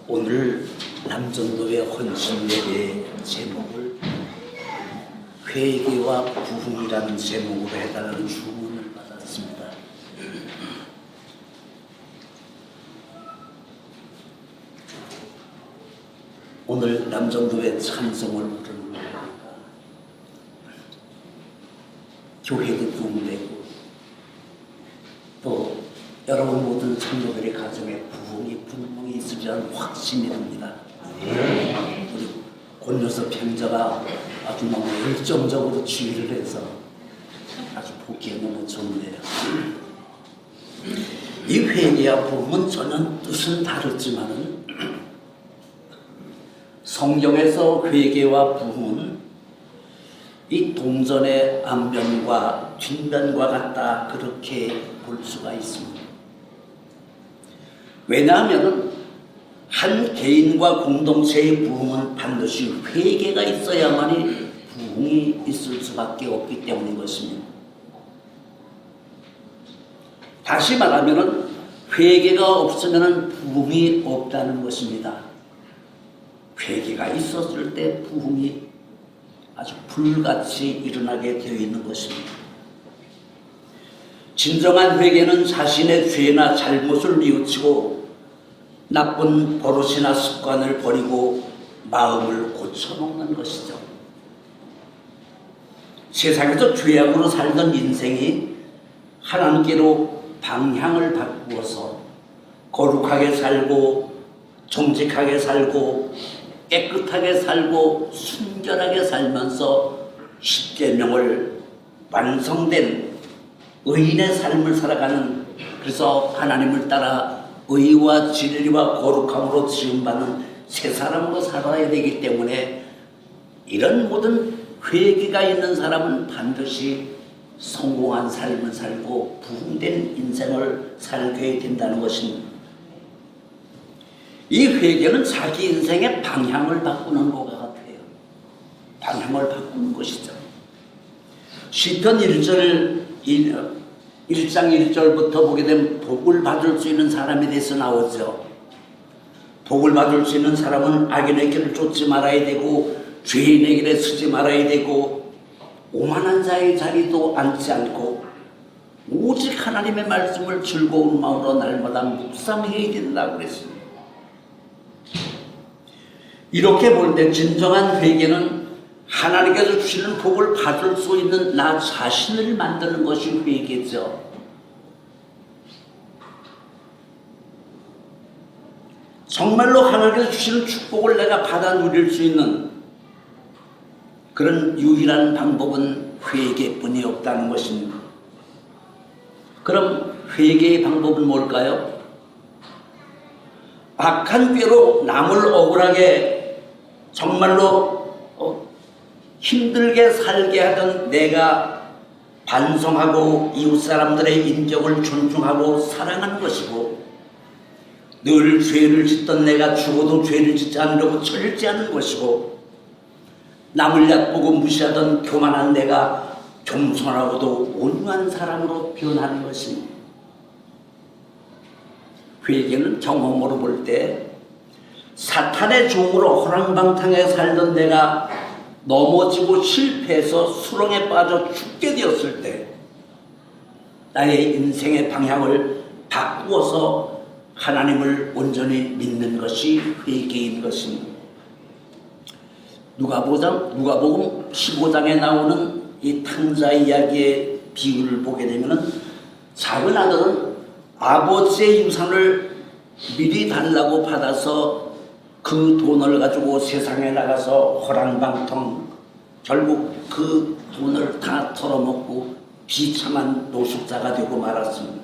오늘 남전도의 헌신예배의 제목을 회개와 부흥이라는 제목으로 해달라는 주문을 받았습니다. 오늘 남전도의 찬송을 부르는 겁니다. 교회도 부흥되고 또 여러분 모든 성도들의 가정에 부흥이 분명히 있으리라는 확신이 듭니다. 우리 권요섭 형제가 아주 너무 열정적으로 지휘를 해서 아주 보기에 너무 좋네요. 이 회개와 부흥은 전혀 뜻은 다르지만은 성경에서 회개와 부흥은 이 동전의 앞면과 뒷면과 같다, 그렇게 볼 수가 있습니다. 왜냐하면 한 개인과 공동체의 부흥은 반드시 회개가 있어야만이 부흥이 있을 수밖에 없기 때문인 것입니다. 다시 말하면 회개가 없으면 부흥이 없다는 것입니다. 회개가 있었을 때 부흥이 아주 불같이 일어나게 되어 있는 것입니다. 진정한 회개는 자신의 죄나 잘못을 뉘우치고 나쁜 버릇이나 습관을 버리고 마음을 고쳐먹는 것이죠. 세상에서 죄악으로 살던 인생이 하나님께로 방향을 바꾸어서 거룩하게 살고 정직하게 살고 깨끗하게 살고 순결하게 살면서 십계명을 완성된 의인의 삶을 살아가는, 그래서 하나님을 따라 의와 진리와 거룩함으로 지음받는 새 사람으로 살아야 되기 때문에 이런 모든 회개가 있는 사람은 반드시 성공한 삶을 살고 부흥된 인생을 살게 된다는 것입니다. 이 회개는 자기 인생의 방향을 바꾸는 것과 같아요. 방향을 바꾸는 것이죠. 시편 1장 1절부터 보게 되면 복을 받을 수 있는 사람에 대해서 나오죠. 복을 받을 수 있는 사람은 악인의 길을 쫓지 말아야 되고 죄인의 길에 서지 말아야 되고 오만한 자의 자리도 앉지 않고 오직 하나님의 말씀을 즐거운 마음으로 날마다 묵상해야 된다고 그랬습니다. 이렇게 볼 때 진정한 회개는 하나님께서 주시는 복을 받을 수 있는 나 자신을 만드는 것이 회개죠. 정말로 하나님께서 주시는 축복을 내가 받아 누릴 수 있는 그런 유일한 방법은 회개뿐이 없다는 것입니다. 그럼 회개의 방법은 뭘까요? 악한 꾀로 남을 억울하게 정말로 힘들게 살게 하던 내가 반성하고 이웃 사람들의 인격을 존중하고 사랑하는 것이고, 늘 죄를 짓던 내가 죽어도 죄를 짓지 않으려고 절제하는 것이고, 남을 얕보고 무시하던 교만한 내가 겸손하고도 온유한 사람으로 변하는 것입니다. 회개는 경험으로 볼 때 사탄의 종으로 호랑방탕에 살던 내가 넘어지고 실패해서 수렁에 빠져 죽게 되었을 때 나의 인생의 방향을 바꾸어서 하나님을 온전히 믿는 것이 회개인 것입니다. 누가복음 15장에 나오는 이 탕자 이야기의 비유를 보게 되면 작은 아들은 아버지의 유산을 미리 달라고 받아서 그 돈을 가지고 세상에 나가서 호랑방탕, 결국 그 돈을 다 털어먹고 비참한 노숙자가 되고 말았습니다.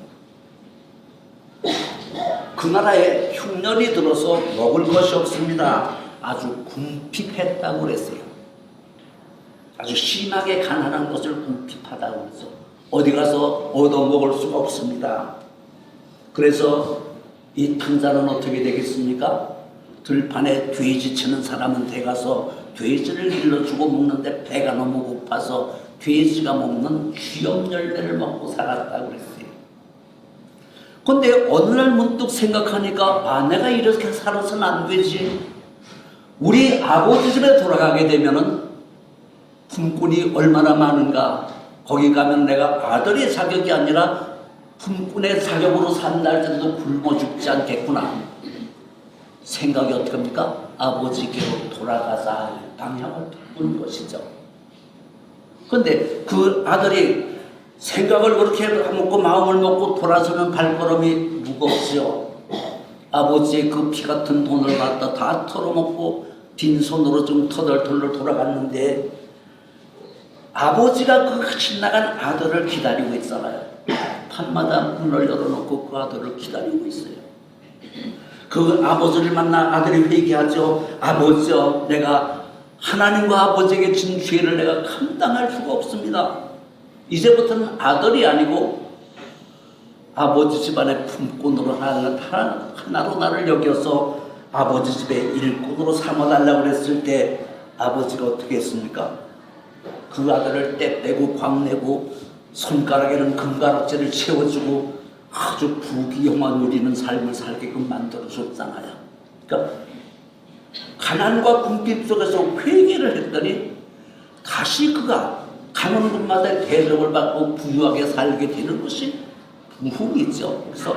그 나라에 흉년이 들어서 먹을 것이 없습니다. 아주 궁핍했다고 그랬어요. 아주 심하게 가난한 것을 궁핍하다고 그랬어. 어디 가서 얻어먹을 수가 없습니다. 그래서 이 탕자는 어떻게 되겠습니까? 들판에 돼지 치는 사람은 대가서 돼지를 일러주고 먹는데 배가 너무 고파서 돼지가 먹는 쥐염 열매를 먹고 살았다고 그랬어요. 근데 어느 날 문득 생각하니까 내가 이렇게 살아서는 안 되지. 우리 아버지 집에 돌아가게 되면은 품꾼이 얼마나 많은가. 거기 가면 내가 아들의 자격이 아니라 품꾼의 자격으로 산다 할때도 굶어 죽지 않겠구나. 생각이 어떻게 합니까? 아버지께로 돌아가자 방향을 바꾸는 것이죠. 근데 그 아들이 생각을 그렇게 먹고 마음을 먹고 돌아서는 발걸음이 무겁지요. 아버지의 그 피 같은 돈을 갖다 다 털어먹고 빈손으로 좀 터덜터덜 돌아갔는데 아버지가 그 신나간 아들을 기다리고 있잖아요. 밤마다 문을 열어놓고 그 아들을 기다리고 있어요. 그 아버지를 만나 아들이 회개하죠. 아버지요, 내가 하나님과 아버지에게 진 죄를 내가 감당할 수가 없습니다. 이제부터는 아들이 아니고 아버지 집안의 품꾼으로 하나로 나를 여겨서 아버지 집의 일꾼으로 삼아달라고 그랬을 때 아버지가 어떻게 했습니까? 그 아들을 때 빼고 광내고 손가락에는 금가락지를 채워주고 아주 부귀영화 누리는 삶을 살게끔 만들어줬잖아요. 그러니까 가난과 궁핍 속에서 회개를 했더니 다시 그가 가는 곳마다 대접을 받고 부유하게 살게 되는 것이 부흥이죠. 그래서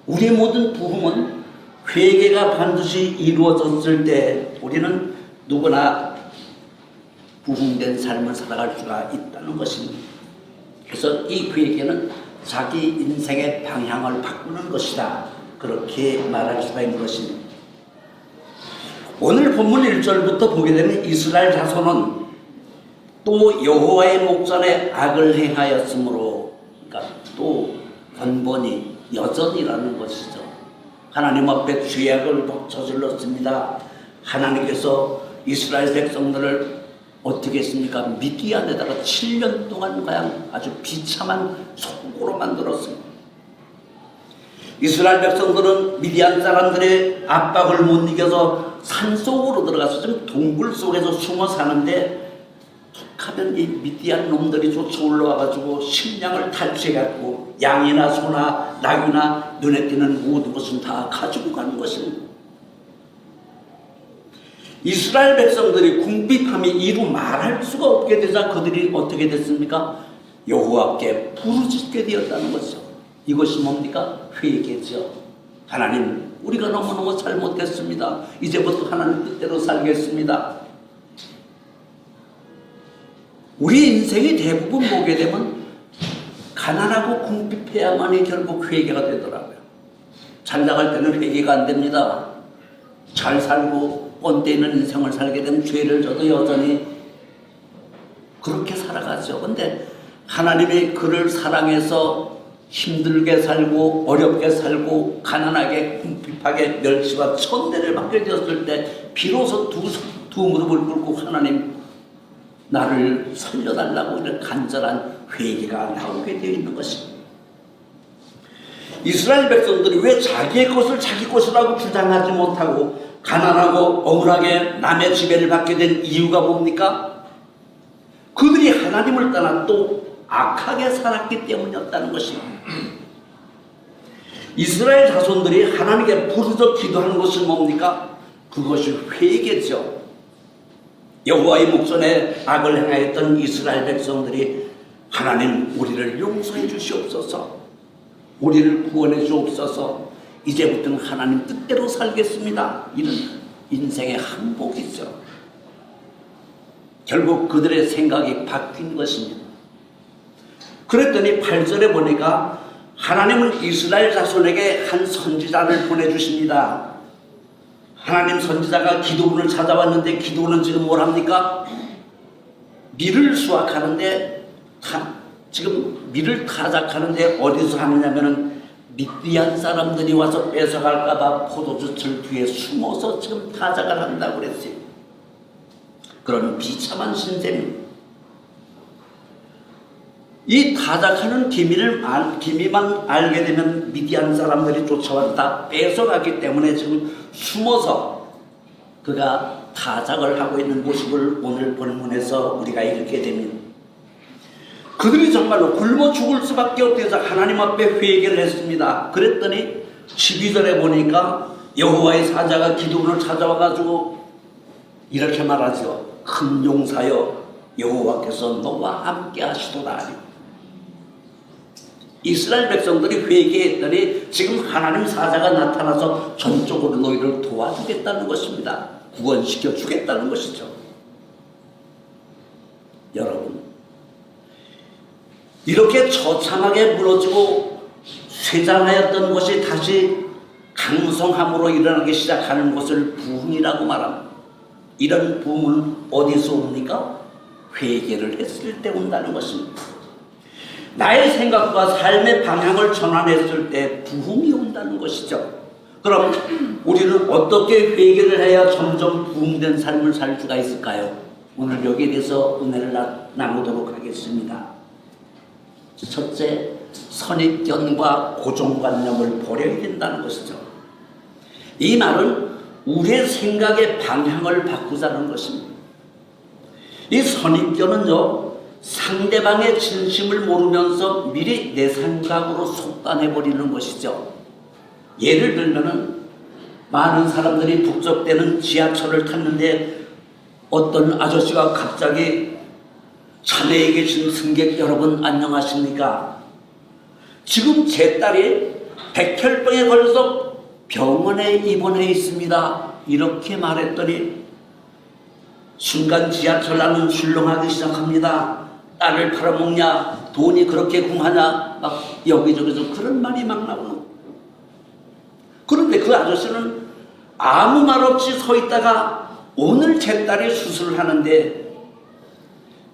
우리 모든 부흥은 회개가 반드시 이루어졌을 때 우리는 누구나 부흥된 삶을 살아갈 수가 있다는 것입니다. 그래서 이 회개는 자기 인생의 방향을 바꾸는 것이다. 그렇게 말할 수가 있는 것입니다. 오늘 본문 1절부터 보게 되면 이스라엘 자손은 또 여호와의 목전에 악을 행하였으므로, 그러니까 또 번번이 여전이라는 것이죠. 하나님 앞에 죄악을 저질렀습니다. 하나님께서 이스라엘 백성들을 어떻게 했습니까? 미디안에다가 7년 동안 그냥 아주 비참한 속으로 만들었습니다. 이스라엘 백성들은 미디안 사람들의 압박을 못 이겨서 산속으로 들어가서 좀 동굴 속에서 숨어 사는데 툭하면 이 미디안 놈들이 쫓아 올라와가지고 식량을 탈취해갖고 양이나 소나 낙이나 눈에 띄는 모든 것은 다 가지고 가는 것입니다. 이스라엘 백성들이 궁핍함이 이루 말할 수가 없게 되자 그들이 어떻게 됐습니까? 여호와께 부르짖게 되었다는 것이죠. 이것이 뭡니까? 회개죠. 하나님, 우리가 너무너무 잘못했습니다. 이제부터 하나님 뜻대로 살겠습니다. 우리 인생이 대부분 보게 되면 가난하고 궁핍해야만이 결국 회개가 되더라고요. 잘 나갈 때는 회개가 안 됩니다. 잘 살고 꼰대 있는 인생을 살게 되면 죄를 져도 여전히 그렇게 살아가죠. 근데 하나님이 그를 사랑해서 힘들게 살고 어렵게 살고 가난하게 궁핍하게 멸시와 천대를 받게 되었을 때 비로소 두 무릎을 꿇고 하나님 나를 살려달라고 이런 간절한 회개가 나오게 되어 있는 것입니다. 이스라엘 백성들이 왜 자기의 것을 자기 것이라고 주장하지 못하고 가난하고 억울하게 남의 지배를 받게 된 이유가 뭡니까? 그들이 하나님을 떠나 또 악하게 살았기 때문이었다는 것입니다. 이스라엘 자손들이 하나님께 부르짖어 기도하는 것은 뭡니까? 그것이 회개죠. 여호와의 목전에 악을 행하였던 이스라엘 백성들이 하나님 우리를 용서해 주시옵소서, 우리를 구원해 주옵소서, 이제부터는 하나님 뜻대로 살겠습니다. 이런 인생의 항복이죠. 결국 그들의 생각이 바뀐 것입니다. 그랬더니 8절에 보니까 하나님은 이스라엘 자손에게 한 선지자를 보내주십니다. 하나님 선지자가 기도원을 찾아왔는데 기도원은 지금 뭘 합니까? 밀을 수확하는데 지금 밀을 타작하는데 어디서 하느냐면은 미디안 사람들이 와서 뺏어갈까봐 포도주철 뒤에 숨어서 지금 타작을 한다고 그랬어요. 그런 비참한 신세입니다. 이 타작하는 기미만 알게 되면 미디안 사람들이 쫓아와서 다 뺏어가기 때문에 지금 숨어서 그가 타작을 하고 있는 모습을 오늘 본문에서 우리가 읽게 됩니다. 그들이 정말로 굶어 죽을 수밖에 없어서 하나님 앞에 회개를 했습니다. 그랬더니 12절에 보니까 여호와의 사자가 기드온을 찾아와가지고 이렇게 말하죠. 큰 용사여 여호와께서 너와 함께 하시도다. 이스라엘 백성들이 회개했더니 지금 하나님 사자가 나타나서 전적으로 너희를 도와주겠다는 것입니다. 구원시켜 주겠다는 것이죠. 여러분, 이렇게 처참하게 무너지고 쇠잔하였던 것이 다시 강성함으로 일어나기 시작하는 것을 부흥이라고 말합니다. 이런 부흥은 어디서 옵니까? 회개를 했을 때 온다는 것입니다. 나의 생각과 삶의 방향을 전환했을 때 부흥이 온다는 것이죠. 그럼 우리는 어떻게 회개를 해야 점점 부흥된 삶을 살 수가 있을까요? 오늘 여기에 대해서 은혜를 나누도록 하겠습니다. 첫째, 선입견과 고정관념을 버려야 된다는 것이죠. 이 말은 우리의 생각의 방향을 바꾸자는 것입니다. 이 선입견은요, 상대방의 진심을 모르면서 미리 내 생각으로 속단해버리는 것이죠. 예를 들면은 많은 사람들이 북적대는 지하철을 탔는데 어떤 아저씨가 갑자기 차내에 계신 승객 여러분 안녕하십니까? 지금 제 딸이 백혈병에 걸려서 병원에 입원해 있습니다. 이렇게 말했더니 순간 지하철 안은 술렁하기 시작합니다. 딸을 팔아먹냐? 돈이 그렇게 궁하냐? 막 여기저기서 그런 말이 막 나오는 거예요. 그런데 그 아저씨는 아무 말 없이 서 있다가 오늘 제 딸이 수술을 하는데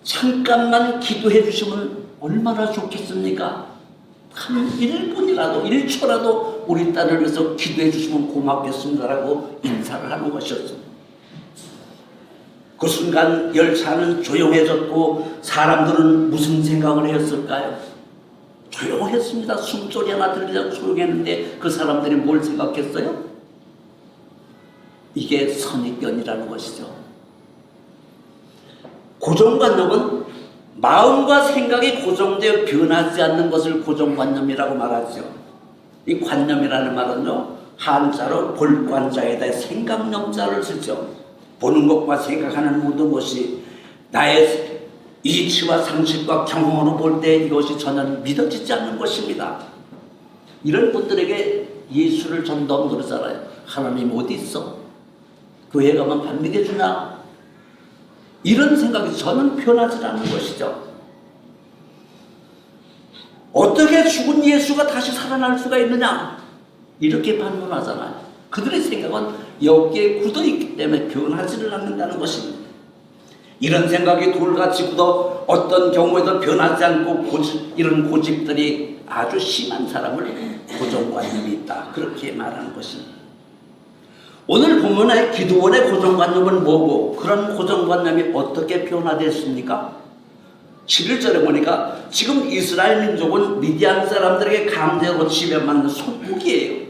잠깐만 기도해 주시면 얼마나 좋겠습니까? 한 1분이라도 1초라도 우리 딸을 위해서 기도해 주시면 고맙겠습니다라고 인사를 하는 것이었습니다. 그 순간 열차는 조용해졌고 사람들은 무슨 생각을 했을까요? 조용했습니다. 숨소리 하나 들리지 않고 조용했는데 그 사람들이 뭘 생각했어요? 이게 선입견이라는 것이죠. 고정관념은 마음과 생각이 고정되어 변하지 않는 것을 고정관념이라고 말하죠. 이 관념이라는 말은요, 한자로 볼관자에다 생각념자를 쓰죠. 보는 것과 생각하는 모든 것이 나의 이치와 상식과 경험으로 볼 때 이것이 전혀 믿어지지 않는 것입니다. 이런 분들에게 예수를 전도하면 그러잖아요. 하나님 어디 있어? 교회 가면 밥 먹여주나? 이런 생각이 저는 변하지 않는 것이죠. 어떻게 죽은 예수가 다시 살아날 수가 있느냐? 이렇게 반문하잖아요. 그들의 생각은 여기에 굳어있기 때문에 변하지를 않는다는 것입니다. 이런 생각이 돌같이 굳어 어떤 경우에도 변하지 않고 이런 고집들이 아주 심한 사람을 고정관념이 있다, 그렇게 말하는 것입니다. 오늘 본문의 기드온의 고정관념은 뭐고 그런 고정관념이 어떻게 변화됐습니까? 11절에 보니까 지금 이스라엘 민족은 미디안 사람들에게 강제로 지배받는 속국이에요.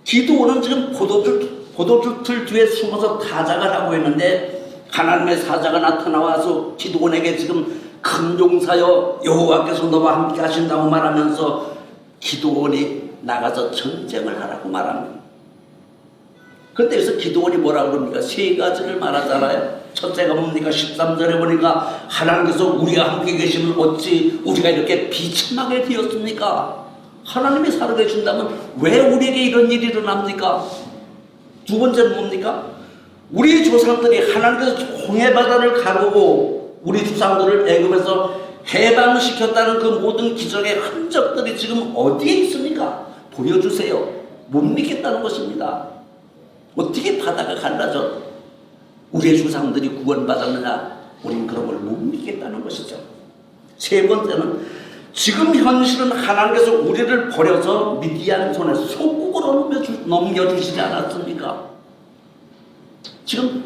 기드온은 지금 포도주틀 뒤에 숨어서 타작을 하고 있는데 하나님의 사자가 나타나와서 기드온에게 지금 큰 용사여 여호와께서 너와 함께 하신다고 말하면서 기드온이 나가서 전쟁을 하라고 말합니다. 그런데 여기서 기드온이 뭐라고 그럽니까? 세 가지를 말하잖아요. 첫째가 뭡니까? 13절에 보니까 하나님께서 우리와 함께 계시면 어찌 우리가 이렇게 비참하게 되었습니까? 하나님이 살아계신다면 왜 우리에게 이런 일이 일어납니까? 두 번째는 뭡니까? 우리 조상들이 하나님께서 홍해바다를 가르고 우리 조상들을 애굽에서 해방시켰다는 그 모든 기적의 흔적들이 지금 어디에 있습니까? 보여주세요. 못 믿겠다는 것입니다. 어떻게 바다가 갈라져 우리의 조상들이 구원받았느냐? 우린 그런 걸 못 믿겠다는 것이죠. 세 번째는 지금 현실은 하나님께서 우리를 버려서 미디안 손에 속국으로 넘겨주시지 않았습니까? 지금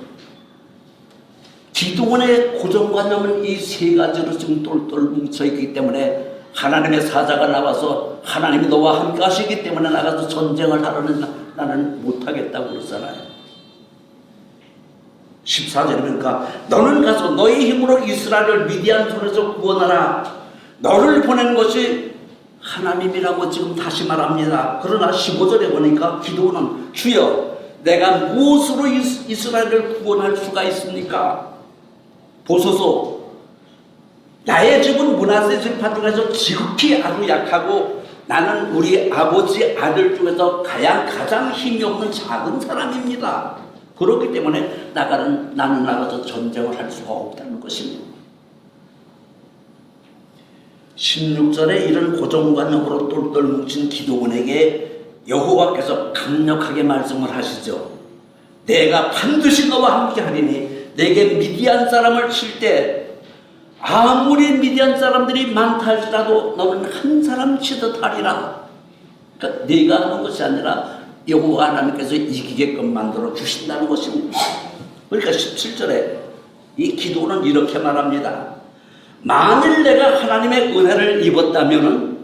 기드온의 고정관념은 이 세 가지로 지금 똘똘 뭉쳐있기 때문에 하나님의 사자가 나와서 하나님이 너와 함께 하시기 때문에 나가서 전쟁을 하려는 나는 못하겠다고 그러잖아요. 14절에 보니까 너는 가서 너희 힘으로 이스라엘을 미디안 손에서 구원하라. 너를 보낸 것이 하나님이라고 지금 다시 말합니다. 그러나 15절에 보니까 기도는 주여 내가 무엇으로 이스라엘을 구원할 수가 있습니까? 보소서 나의 집은 므낫세 지파 중에서 지극히 아주 약하고 나는 우리 아버지 아들 중에서 가장 힘이 없는 작은 사람입니다. 그렇기 때문에 나는 나가서 전쟁을 할 수가 없다는 것입니다. 16절에 이런 고정관념으로 똘똘 뭉친 기도원에게 여호와께서 강력하게 말씀을 하시죠. 내가 반드시 너와 함께 하리니 내게 미디안 사람을 칠 때 아무리 미디안 사람들이 많다 할지라도 너는 한 사람 치듯 하리라. 그러니까 네가 하는 것이 아니라 여호와 하나님께서 이기게끔 만들어 주신다는 것입니다. 그러니까 17절에 이 기도는 이렇게 말합니다. 만일 내가 하나님의 은혜를 입었다면은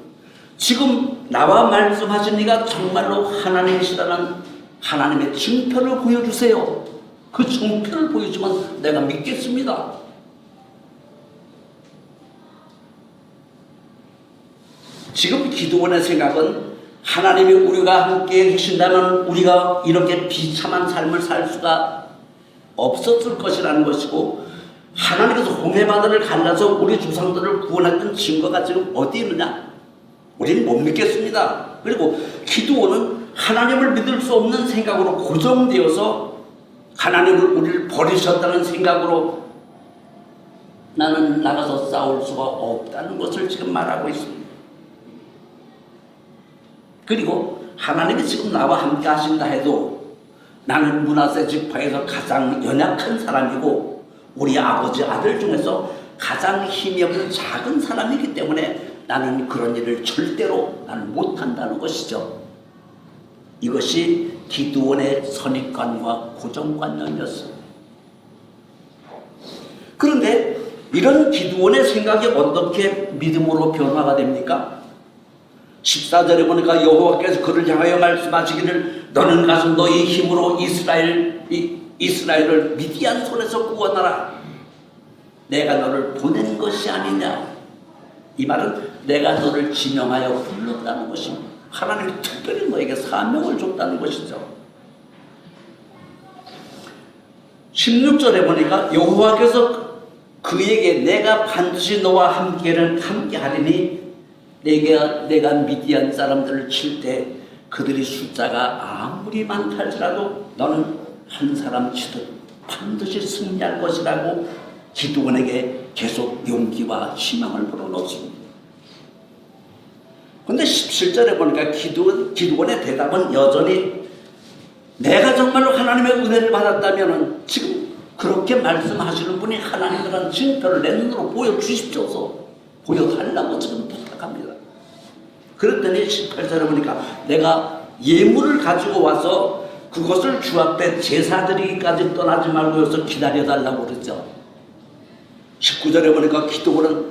지금 나와 말씀하신 이가 정말로 하나님이시다는 하나님의 증표를 보여주세요. 그 증표를 보여주면 내가 믿겠습니다. 지금 기도원의 생각은 하나님이 우리가 함께 계신다면 우리가 이렇게 비참한 삶을 살 수가 없었을 것이라는 것이고, 하나님께서 홍해바다를 갈라서 우리 조상들을 구원했던 증거가 지금 어디 있느냐? 우리는 못 믿겠습니다. 그리고 기도원은 하나님을 믿을 수 없는 생각으로 고정되어서 하나님을 우리를 버리셨다는 생각으로 나는 나가서 싸울 수가 없다는 것을 지금 말하고 있습니다. 그리고 하나님이 지금 나와 함께 하신다 해도 나는 므낫세 지파에서 가장 연약한 사람이고 우리 아버지 아들 중에서 가장 힘이 없는 작은 사람이기 때문에 나는 그런 일을 절대로 나는 못한다는 것이죠. 이것이 기드온의 선입관과 고정관념이었습니다. 그런데 이런 기드온의 생각이 어떻게 믿음으로 변화가 됩니까? 14절에 보니까 여호와께서 그를 향하여 말씀하시기를 너는 가서 너희 힘으로 이스라엘을 미디안 손에서 구원하라. 내가 너를 보낸 것이 아니냐. 이 말은 내가 너를 지명하여 불렀다는 것입니다. 하나님이 특별히 너에게 사명을 줬다는 것이죠. 16절에 보니까 여호와께서 그에게 내가 반드시 너와 함께 하리니 내가 미디안 사람들을 칠 때 그들이 숫자가 아무리 많다 할지라도 너는 한 사람 치듯 반드시 승리할 것이라고 기드온에게 계속 용기와 희망을 불어넣습니다. 그런데 17절에 보니까 기드온의 대답은 여전히 내가 정말로 하나님의 은혜를 받았다면 지금 그렇게 말씀하시는 분이 하나님이라는 증표를 내 눈으로 보여주십시오서 보여달라고 지금 부탁합니다. 그랬더니 18절에 보니까 내가 예물을 가지고 와서 그것을 주 앞에 제사 드리기까지 떠나지 말고 여기서 기다려달라고 그러죠. 19절에 보니까 기드온은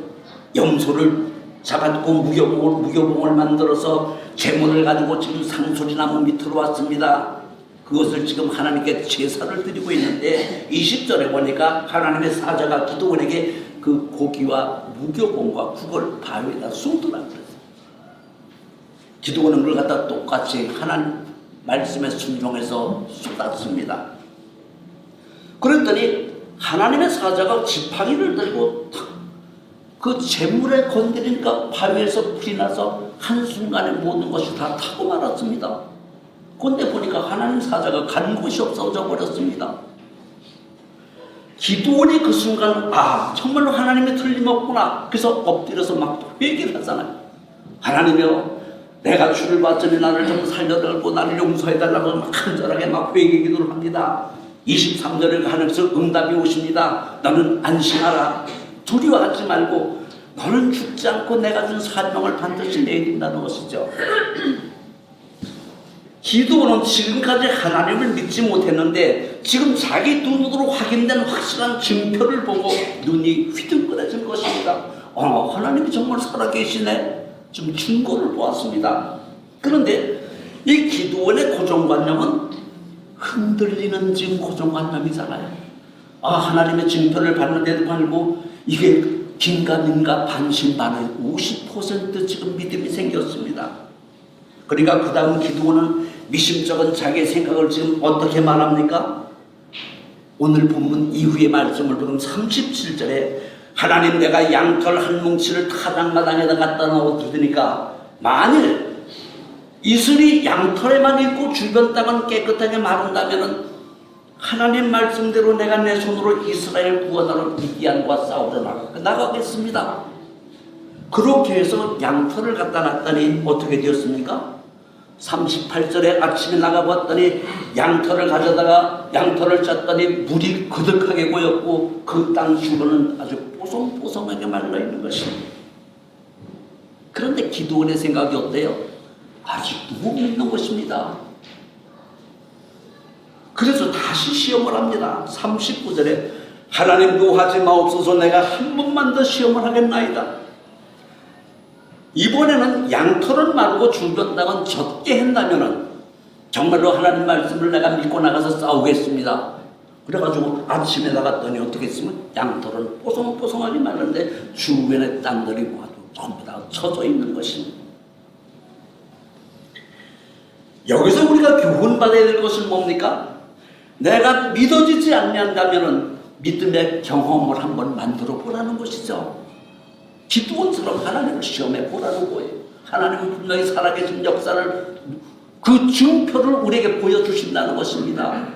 염소를 잡았고 무교봉을 만들어서 제물을 가지고 지금 상수리나무 밑으로 왔습니다. 그것을 지금 하나님께 제사를 드리고 있는데 20절에 보니까 하나님의 사자가 기드온에게 그 고기와 무교봉과 국을 바위에다 쏟으라 그랬어요. 기드온은 그걸 갖다 똑같이 하나님 말씀에 순종해서 쏟았습니다. 그랬더니 하나님의 사자가 지팡이를 들고 그 재물에 건드리니까 바위에서 불이 나서 한순간에 모든 것이 다 타고 말았습니다. 그런데 보니까 하나님 사자가 간 곳이 없어져 버렸습니다. 기드온이 그 순간 정말로 하나님이 틀림없구나. 그래서 엎드려서 막 회개를 하잖아요. 하나님이여 내가 주를 봤더니 나를 좀 살려달라고 나를 용서해달라고 막 간절하게 막 회개 기도를 합니다. 23절에 하나님께서 응답이 오십니다. 너는 안심하라. 두려워하지 말고 너는 죽지 않고 내가 준 사명을 반드시 내린다는 것이죠. 기드온은 지금까지 하나님을 믿지 못했는데 지금 자기 눈으로 확인된 확실한 증표를 보고 눈이 휘둥그레진 것입니다. 하나님이 정말 살아계시네. 좀 증거를 보았습니다. 그런데 이 기드온의 고정관념은 흔들리는 지금 고정관념이잖아요. 하나님의 징표를 받는데도 불구하고 이게 긴가민가 반신반의 50% 지금 믿음이 생겼습니다. 그러니까 그 다음 기도는 미심쩍은 자기의 생각을 지금 어떻게 말합니까? 오늘 본문 이후의 말씀을 보면 37절에 하나님 내가 양털 한 뭉치를 타작마당에다 갖다 넣어두니까 만일 이슬이 양털에만 있고 주변 땅은 깨끗하게 마른다면 하나님 말씀대로 내가 내 손으로 이스라엘 구원하러 미디안과 싸우러 나가겠습니다. 그렇게 해서 양털을 갖다 놨더니 어떻게 되었습니까? 38절에 아침에 나가봤더니 양털을 가져다가 양털을 짰더니 물이 그득하게 고였고 그 땅 주변은 아주 뽀송뽀송하게 말라있는 것입니다. 그런데 기드온의 생각이 어때요? 아직도 못 믿는 것입니다. 그래서 다시 시험을 합니다. 39절에 하나님 노하지 마옵소서 내가 한 번만 더 시험을 하겠나이다. 이번에는 양털은 마르고 주변 땅은 젖게 한다면은 정말로 하나님 말씀을 내가 믿고 나가서 싸우겠습니다. 그래가지고 아침에 나갔더니 어떻게 했으면 양털은 뽀송뽀송하게 말랐는데 주변의 땅들이 모두 전부 다 젖어 있는 것입니다. 여기서 우리가 교훈받아야 될 것은 뭡니까? 내가 믿어지지 않는다면 믿음의 경험을 한번 만들어 보라는 것이죠. 기드온처럼 하나님을 시험해 보라는 거예요. 하나님은 분명히 살아계신 역사를 그 증표를 우리에게 보여주신다는 것입니다.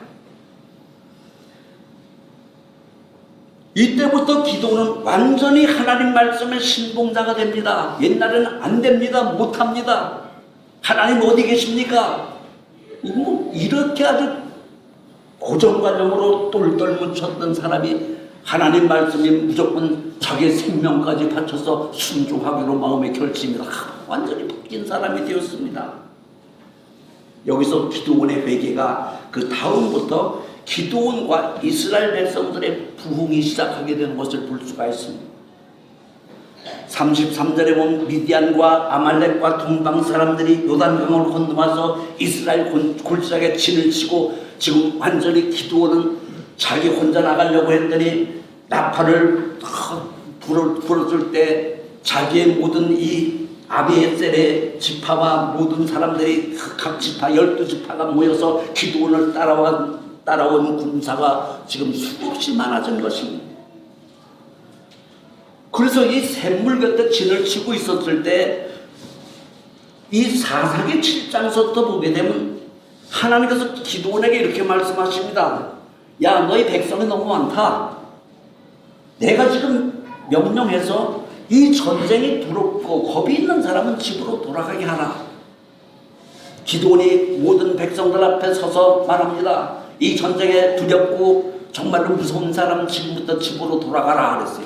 이때부터 기도는 완전히 하나님 말씀의 신봉자가 됩니다. 옛날에는 안 됩니다. 못합니다. 하나님 어디 계십니까? 이렇게 아주 고정관념으로 똘똘 묻혔던 사람이 하나님 말씀이 무조건 자기의 생명까지 바쳐서 순종하기로 마음의 결심이 완전히 바뀐 사람이 되었습니다. 여기서 기드온의 회개가 그 다음부터 기드온과 이스라엘 백성들의 부흥이 시작하게 되는 것을 볼 수가 있습니다. 33절에 보면 미디안과 아말렉과 동방 사람들이 요단강을 건너와서 이스라엘 골짜기에 진을 치고 지금 완전히 기드온은 자기 혼자 나가려고 했더니 나팔을 불어줄 때 자기의 모든 이 아비에셀의 지파와 모든 사람들이 각 지파 12지파가 모여서 기드온을 따라온 군사가 지금 수없이 많아진 것입니다. 그래서 이 샘물 곁에 진을 치고 있었을 때 이 사사기 7장서부터 보게 되면 하나님께서 기드온에게 이렇게 말씀하십니다. 야, 너희 백성이 너무 많다. 내가 지금 명령해서 이 전쟁이 두렵고 겁이 있는 사람은 집으로 돌아가게 하라. 기드온이 모든 백성들 앞에 서서 말합니다. 이 전쟁에 두렵고 정말로 무서운 사람 지금부터 집으로 돌아가라 그랬어요.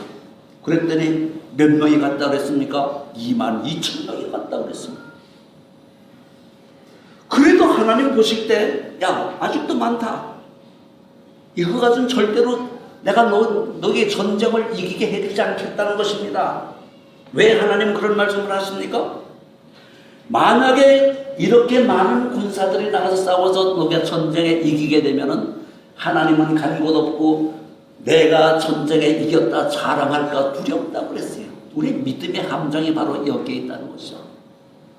그랬더니 몇 명이 갔다 그랬습니까? 22,000명이 갔다 그랬습니다. 그래도 하나님 보실 때 야, 아직도 많다. 이거 가지고는 절대로 내가 너의 전쟁을 이기게 해주지 않겠다는 것입니다. 왜 하나님 그런 말씀을 하십니까? 만약에 이렇게 많은 군사들이 나가서 싸워서 너가 전쟁에 이기게 되면은 하나님은 간 곳 없고 내가 전쟁에 이겼다 자랑할까 두렵다 그랬어요. 우리 믿음의 함정이 바로 여기에 있다는 것이죠.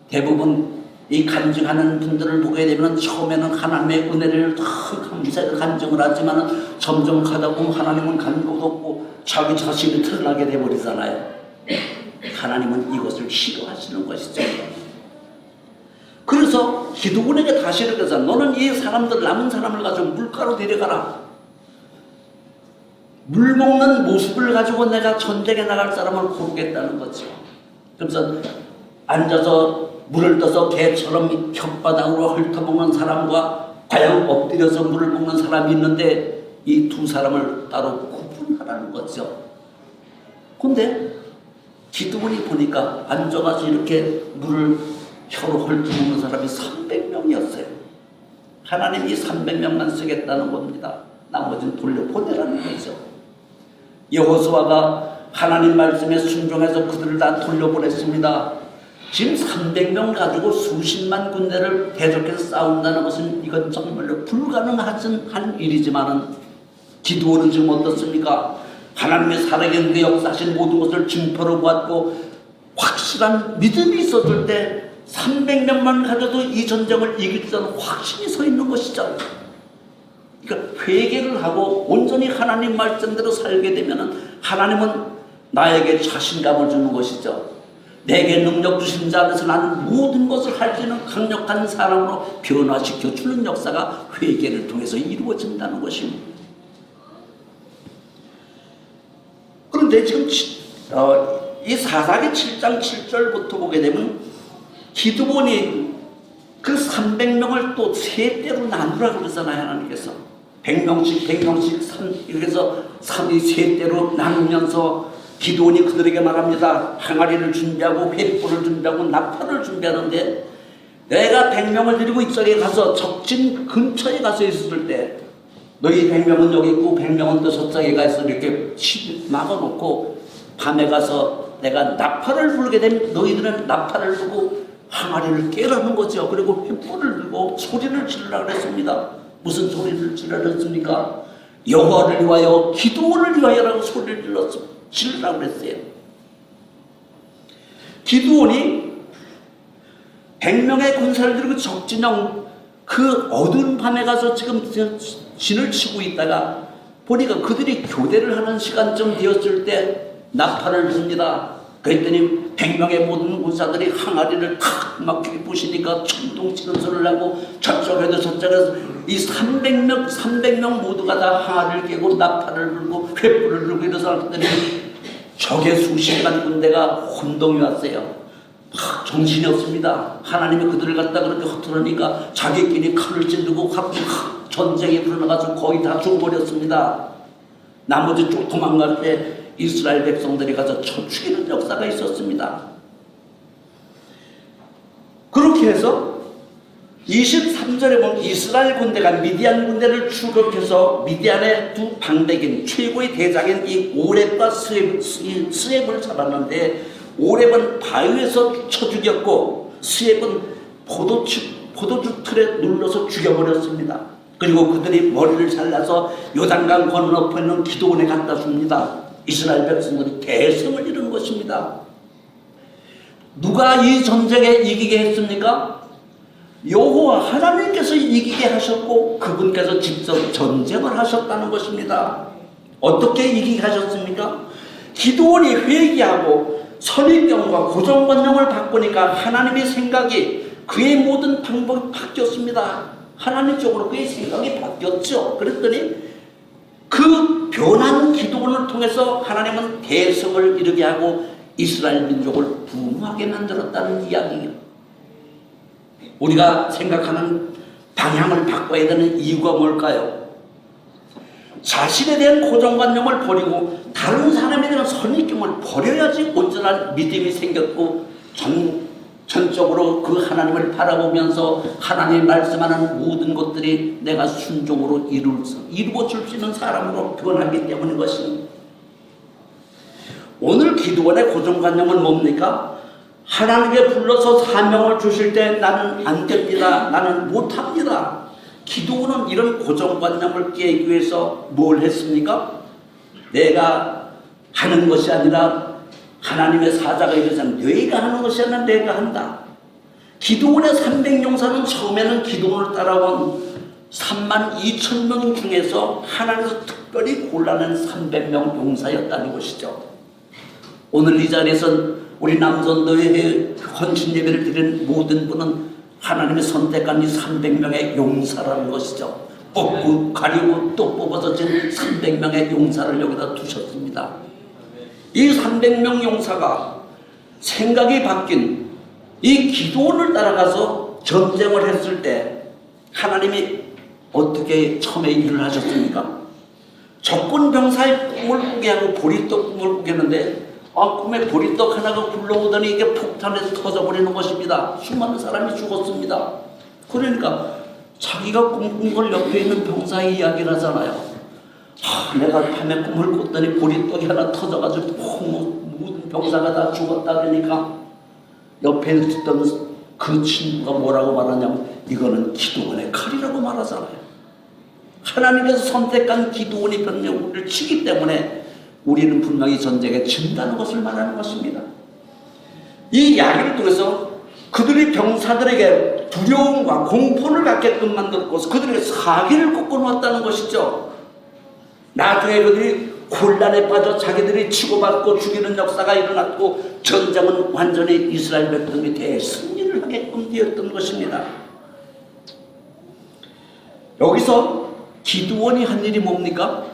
대부분 이 간증하는 분들을 보게 되면 처음에는 하나님의 은혜를 다 간증을 하지만 점점 가다 보면 하나님은 간 곳 없고 자기 자신이 드러나게 돼버리잖아요. 하나님은 이것을 싫어하시는 것이죠. 그래서 기드온에게 다시 이렇게 해서 너는 이 사람들 남은 사람을 가지고 물가로 데려가라. 물 먹는 모습을 가지고 내가 전쟁에 나갈 사람을 고르겠다는 거죠. 그래서 앉아서 물을 떠서 개처럼 혓바닥으로 훑어먹는 사람과 과연 엎드려서 물을 먹는 사람이 있는데 이 두 사람을 따로 구분하라는 거죠. 근데 기드온이 보니까 앉아가지고 이렇게 물을 혀로 훑어먹는 사람이 300명이었어요. 하나님이 300명만 쓰겠다는 겁니다. 나머지는 돌려보내라는 거죠. 여호수아가 하나님 말씀에 순종해서 그들을 다 돌려보냈습니다. 지금 300명 가지고 수십만 군대를 계속해서 싸운다는 것은 이건 정말로 불가능한 일이지만은 기드온은 지금 어떻습니까? 하나님의 살아계신 역사하신 모든 것을 증표로 보았고 확실한 믿음이 있었을 때 300명만 가져도 이 전쟁을 이길 수 있는 확신이 서 있는 것이죠. 그러니까 회개를 하고 온전히 하나님 말씀대로 살게 되면 하나님은 나에게 자신감을 주는 것이죠. 내게 능력 주신 자 안에서 나는 모든 것을 할 수 있는 강력한 사람으로 변화시켜 주는 역사가 회개를 통해서 이루어진다는 것입니다. 그런데 지금 이 사사기 7장 7절부터 보게 되면 기드온이 그 300명을 또 세 대로 나누라고 그러잖아요. 하나님께서 100명씩 이렇게 해서 세 대로 나누면서 기드온이 그들에게 말합니다. 항아리를 준비하고 횃불을 준비하고 나팔을 준비하는데 내가 100명을 데리고 이쪽에 가서 적진 근처에 가서 있을 때 너희 100명은 여기 있고 100명은 또 저쪽에 가서 이렇게 막아놓고 밤에 가서 내가 나팔을 불게 되면 너희들은 나팔을 불고 항아리를 깨라는 거죠. 그리고 횃불을 들고 소리를 지르라 그랬습니다. 무슨 소리를 지르라 그랬습니까? 여호와를 위하여 기드온을 위하여라고 소리를 지르라 그랬어요. 기드온이 100명의 군사를 들고 적진영 그 어두운 밤에 가서 지금 진을 치고 있다가 보니까 그들이 교대를 하는 시간쯤 되었을 때 나팔을 붑니다. 그랬더니 100명의 모든 군사들이 항아리를 탁 막히게 부시니까 천둥 치는 소리를 하고 저쪽에도 저쪽에서 이 300명 모두가 다 항아리를 깨고 나팔을 불고 횃불을 들고 일어섰더니 적의 수십만 군대가 혼동이 왔어요. 정신이 없습니다. 하나님이 그들을 갖다 그렇게 허투르니까 자기끼리 칼을 찌르고 전쟁에 불어나가지고 거의 다 죽어버렸습니다. 나머지 쭉 도망갈 때 이스라엘 백성들이 가서 쳐 죽이는 역사가 있었습니다. 그렇게 해서 23절에 보면 이스라엘 군대가 미디안 군대를 추격해서 미디안의 두 방백인 최고의 대장인 이 오렙과 스웹을 잡았는데 오렙은 바위에서 쳐 죽였고 스웹은 포도주 틀에 눌러서 죽여버렸습니다. 그리고 그들이 머리를 잘라서 요단강 건너편에 있는 기드온에 갖다 줍니다. 이스라엘 백성들이 대승을 이룬 것입니다. 누가 이 전쟁에 이기게 했습니까? 여호와 하나님께서 이기게 하셨고 그분께서 직접 전쟁을 하셨다는 것입니다. 어떻게 이기게 하셨습니까? 기드온이 회개하고 선입견과 고정관념을 바꾸니까 하나님의 생각이 그의 모든 방법이 바뀌었습니다. 하나님 쪽으로 그의 생각이 바뀌었죠. 그랬더니 그 변한 기드온을 통해서 하나님은 대성을 이루게 하고 이스라엘 민족을 부흥하게 만들었다는 이야기예요. 우리가 생각하는 방향을 바꿔야 되는 이유가 뭘까요? 자신에 대한 고정관념을 버리고 다른 사람에 대한 선입견을 버려야지 온전한 믿음이 생겼고 전적으로 그 하나님을 바라보면서 하나님이 말씀하는 모든 것들이 내가 순종으로 이루어질 수 있는 사람으로 변하기 때문인 것입니다. 오늘 기드온의 고정관념은 뭡니까? 하나님께 불러서 사명을 주실 때 나는 안 됩니다. 나는 못합니다. 기드온은 이런 고정관념을 깨기 위해서 뭘 했습니까? 내가 하는 것이 아니라 하나님의 사자가 이러잖아요. 너희가 하는 것이 아니라 내가 한다. 기드온의 300용사는 처음에는 기드온을 따라온 32,000명 중에서 하나님께서 특별히 골라낸 300명 용사였다는 것이죠. 오늘 이 자리에서 우리 남전도회 헌신 예배를 드린 모든 분은 하나님의 선택한 이 300명의 용사라는 것이죠. 뽑고 가리고 또 뽑아서 지금 300명의 용사를 여기다 두셨습니다. 이 300명 용사가 생각이 바뀐 이 기드온을 따라가서 전쟁을 했을 때 하나님이 어떻게 처음에 일을 하셨습니까? 적군 병사의 꿈을 꾸게 하고 보리떡 꿈을 꾸게 했는데 꿈에 보리떡 하나가 굴러오더니 이게 폭탄에서 터져버리는 것입니다. 수많은 사람이 죽었습니다. 그러니까 자기가 꿈꾼 걸 옆에 있는 병사의 이야기를 하잖아요. 내가 밤에 꿈을 꿨더니 보리떡이 하나 터져가지고 모든 병사가 다 죽었다 그러니까 옆에 있던 그 친구가 뭐라고 말하냐면 이거는 기드온의 칼이라고 말하잖아요. 하나님께서 선택한 기드온이 병력을 치기 때문에 우리는 분명히 전쟁에 진다는 것을 말하는 것입니다. 이 이야기를 통해서 그들이 병사들에게 두려움과 공포를 갖게끔 만들고 그들에게 사기를 꺾어놓았다는 것이죠. 나중에 그들이 혼란에 빠져 자기들이 치고받고 죽이는 역사가 일어났고 전쟁은 완전히 이스라엘 백성이 대승리를 하게끔 되었던 것입니다. 여기서 기드온이 한 일이 뭡니까?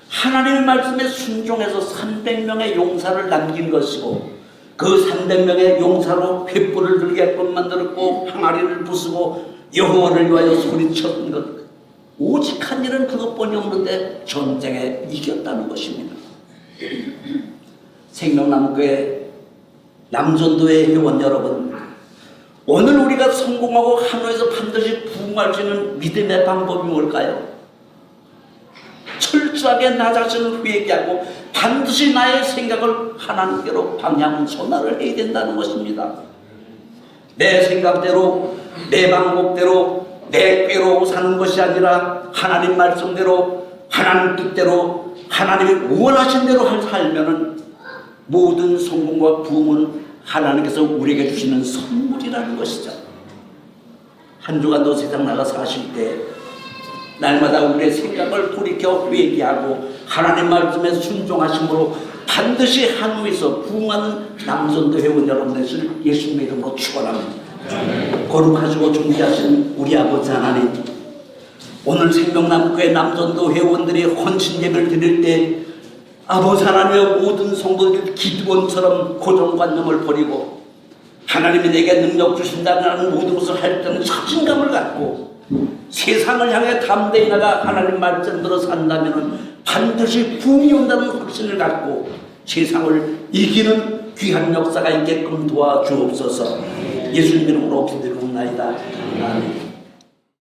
하나님의 말씀에 순종해서 300명의 용사를 남긴 것이고 그 300명의 용사로 횃불을 들게끔 만들었고 항아리를 부수고 여호와를 위하여 소리쳤던 것. 오직 한 일은 그것뿐이 없는데 전쟁에 이겼다는 것입니다. 생명나무교회 남전도의 회원 여러분, 오늘 우리가 성공하고 하루에서 반드시 부흥할 수 있는 믿음의 방법이 뭘까요? 철저하게 나 자신을 회개하고 반드시 나의 생각을 하나님께로 방향 전환을 해야 된다는 것입니다. 내 생각대로, 내 방법대로, 내 꾀로 사는 것이 아니라 하나님 말씀대로, 하나님 뜻대로, 하나님이 원하신 대로 살면은 모든 성공과 부흥은 하나님께서 우리에게 주시는 선물이라는 것이죠. 한 주간도 세상 나가 사실 때 날마다 우리의 생각을 돌이켜 회개하고 하나님 말씀에 순종하심으로 반드시 한우에서 부흥하는 남전도 회원 여러분들 예수님의 이름으로 축원합니다. 거룩하시고 존귀하신 우리 아버지 하나님, 오늘 생명나무교회 남전도 회원들이 헌신 예배를 드릴 때 아버지 하나님의 모든 성도들이 기드온처럼 고정관념을 버리고 하나님이 내게 능력 주신다는 모든 것을 할 때는 자신감을 갖고 세상을 향해 담대히 나가 하나님 말씀대로 산다면 반드시 부흥이 온다는 확신을 갖고 세상을 이기는 귀한 역사가 있게끔 도와주옵소서. 예수님 이름으로 기도드리옵나이다. 아멘.